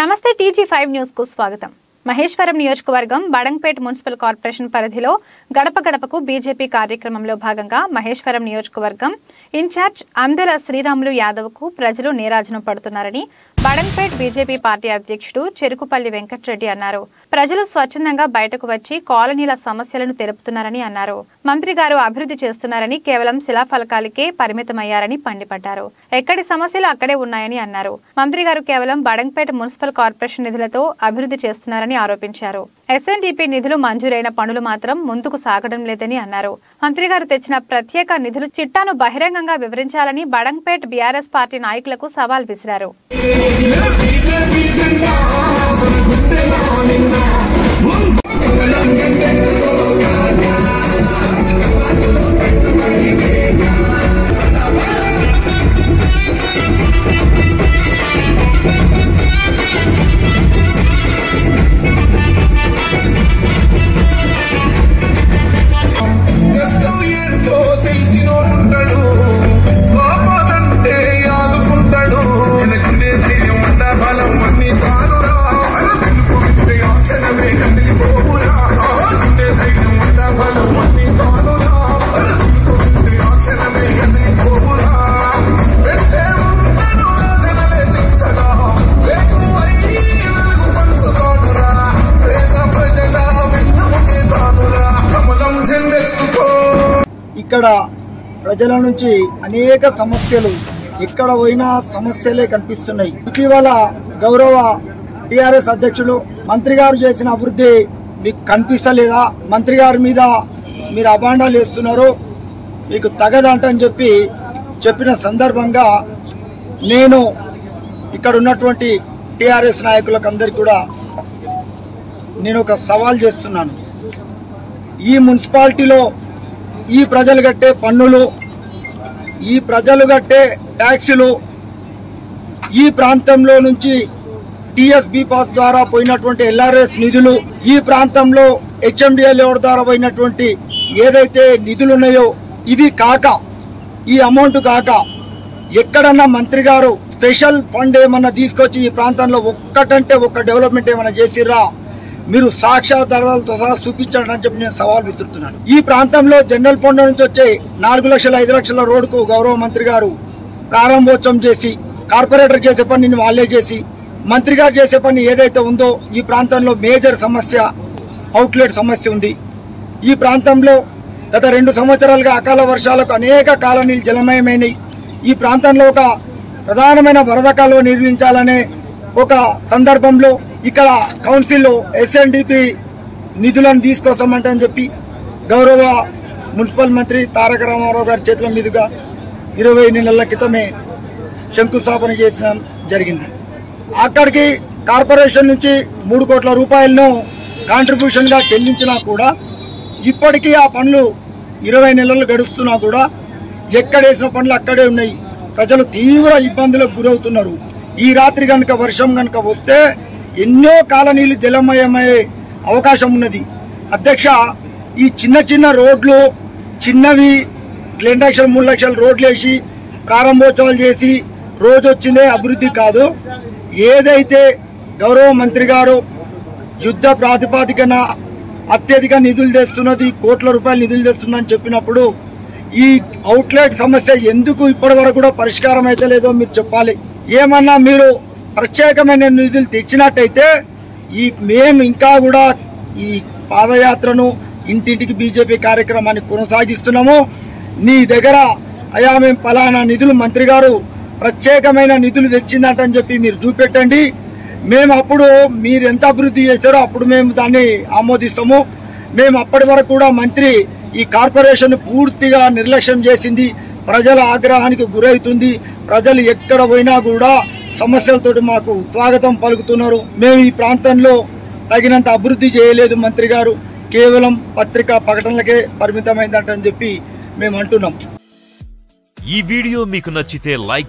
నమస్తే టీజీ5 న్యూస్ కు స్వాగతం। మహేశ్వరం నియోజకవర్గం బడంగపేట్ మున్సిపల్ కార్పొరేషన్ పరిధిలో గడప గడపకు బీజేపీ కార్యక్రమంలో భాగంగా మహేశ్వరం నియోజకవర్గం ఇన్ఛార్జ్ అందెల శ్రీరాములు యాదవ్ కు ప్రజలు నీరాజనం పడుతున్నారని బడంగపేట్ బీజేపీ పార్టీ అధ్యక్షుడు చెరుకుపల్లి వెంకటరెడ్డి అన్నారు। ప్రజలు స్వచ్ఛందంగా బయటకు వచ్చి కాలనీల సమస్యలను తెలుపుతున్నారని అన్నారు। మంత్రి గారు అభివృద్ధి చేస్తున్నారని కేవలం శిలాఫలకాలకే పరిమితమయ్యారని మండిపడ్డారు। ఎక్కడి సమస్యలు అక్కడే ఉన్నాయని అన్నారు। మంత్రి గారు కేవలం బడంగపేట్ మున్సిపల్ కార్పొరేషన్ నిధులతో అభివృద్ధి చేస్తున్నారని ఆరోపించారు। ఎస్ఎన్డీపీ నిధులు మంజూరైన పనులు మాత్రం ముందుకు సాగడం లేదని అన్నారు। మంత్రి గారు తెచ్చిన ప్రత్యేక నిధుల చిట్టాను బహిరంగంగా వివరించాలని బడంగపేట్ బీఆర్ఎస్ పార్టీ నాయకులకు సవాల్ విసిరారు। ఇక్కడ ప్రజల నుంచి అనేక సమస్యలు ఎక్కడ పోయినా సమస్యలే కనిపిస్తున్నాయి। ఇటీవల గౌరవ టిఆర్ఎస్ అధ్యక్షులు మంత్రి గారు చేసిన అభివృద్ధి మీకు కనిపిస్తలేదా? మంత్రి గారి మీద మీరు అభాండాలు వేస్తున్నారు, మీకు తగదంటని చెప్పిన సందర్భంగా నేను ఇక్కడ ఉన్నటువంటి టిఆర్ఎస్ నాయకులకు అందరికీ కూడా నేను ఒక సవాల్ చేస్తున్నాను। ఈ మున్సిపాలిటీలో ఈ ప్రజలు కట్టే పన్నులు, ఈ ప్రజలు కట్టే ట్యాక్సులు, ఈ ప్రాంతంలో నుంచి టీఎస్బీ పాస్ ద్వారా పోయినటువంటి ఎల్ఆర్ఎస్ నిధులు, ఈ ప్రాంతంలో హెచ్ఎండిఎల్ ద్వారా పోయినటువంటి ఏదైతే నిధులు ఉన్నాయో ఇవి కాక, ఈ అమౌంట్ కాక ఎక్కడన్నా మంత్రి గారు స్పెషల్ ఫండ్ ఏమన్నా తీసుకొచ్చి ఈ ప్రాంతంలో ఒక్కటంటే ఒక్క డెవలప్మెంట్ ఏమన్నా చేసిర్రా? మీరు సాక్ష్యాధారాలతో సహా చూపించండి అని చెప్పి నేను సవాల్ విసురుతున్నాను। ఈ ప్రాంతంలో జనరల్ ఫండ్ నుంచి వచ్చే 4 లక్షల 5 లక్షల రోడ్డుకు గౌరవ మంత్రి గారు ప్రారంభోత్సవం చేసి, కార్పొరేటర్ చేసే పని వాళ్ళే చేసి, మంత్రి గారు చేసే పని ఏదైతే ఉందో ఈ ప్రాంతంలో మేజర్ సమస్య అవుట్లెట్ సమస్య ఉంది। ఈ ప్రాంతంలో గత 2 సంవత్సరాలుగా అకాల వర్షాలకు అనేక కాలనీలు జలమయమైనవి। ఈ ప్రాంతంలో ఒక ప్రధానమైన వరద కాలువ నిర్మించాలనే ఒక సందర్భంలో ఇక్కడ కౌన్సిల్లో ఎస్ఎన్డీపీ నిధులను తీసుకొస్తామంటని చెప్పి గౌరవ మున్సిపల్ మంత్రి తారక రామారావు గారి చేతుల మీదుగా 20 నెలల క్రితమే శంకుస్థాపన చేయడం జరిగింది। అక్కడికి కార్పొరేషన్ నుంచి 3 కోట్ల రూపాయలను కాంట్రిబ్యూషన్ గా చెల్లించినా కూడా ఇప్పటికీ ఆ పనులు 20 నెలలు గడుస్తున్నా కూడా ఎక్కడేసిన పనులు అక్కడే ఉన్నాయి। ప్రజలు తీవ్ర ఇబ్బందులకు గురవుతున్నారు। ఈ రాత్రి గనుక వర్షం గనుక వస్తే ఎన్నో కాలనీలు జలమయమయ్యే అవకాశం ఉన్నది। అధ్యక్ష, ఈ చిన్న రోడ్లు, చిన్నవి 2 లక్షలు 3 లక్షల రోడ్లు వేసి ప్రారంభోత్సవాలు చేసి రోజు వచ్చిందే అభివృద్ధి కాదు। ఏదైతే గౌరవ మంత్రి గారు యుద్ధ ప్రాతిపాదికన అత్యధిక నిధులు తెస్తున్నది, కోట్ల రూపాయల నిధులు తెస్తుందని చెప్పినప్పుడు ఈ అవుట్లెట్ సమస్య ఎందుకు ఇప్పటి వరకు కూడా పరిష్కారం అయితే లేదో మీరు చెప్పాలి। ఏమన్నా మీరు ప్రత్యేకమైన నిధులు తెచ్చినట్టయితే మేము ఇంకా కూడా ఈ పాదయాత్రను ఇంటింటికి బీజేపీ కార్యక్రమాన్ని కొనసాగిస్తున్నాము। నీ దగ్గర అయా మేము ఫలానా నిధులు మంత్రి గారు ప్రత్యేకమైన నిధులు తెచ్చిందంటని చెప్పి మీరు చూపెట్టండి। మేము అప్పుడు మీరు ఎంత అభివృద్ధి చేశారో అప్పుడు మేము దాన్ని ఆమోదిస్తాము। మేము అప్పటి వరకు కూడా మంత్రి ఈ కార్పొరేషన్ పూర్తిగా నిర్లక్ష్యం చేసింది, ప్రజల ఆగ్రహానికి గురవుతుంది, ప్రజలు ఎక్కడ పోయినా కూడా సమస్యలతోటి మాకు స్వాగతం పలుకుతున్నారు। మేము ఈ ప్రాంతంలో తగినంత అభివృద్ధి చేయలేదు, మంత్రి గారు కేవలం పత్రికా ప్రకటనలకే పరిమితమైందంటని చెప్పి మేము అంటున్నాం। ఈ వీడియో మీకు నచ్చితే లైక్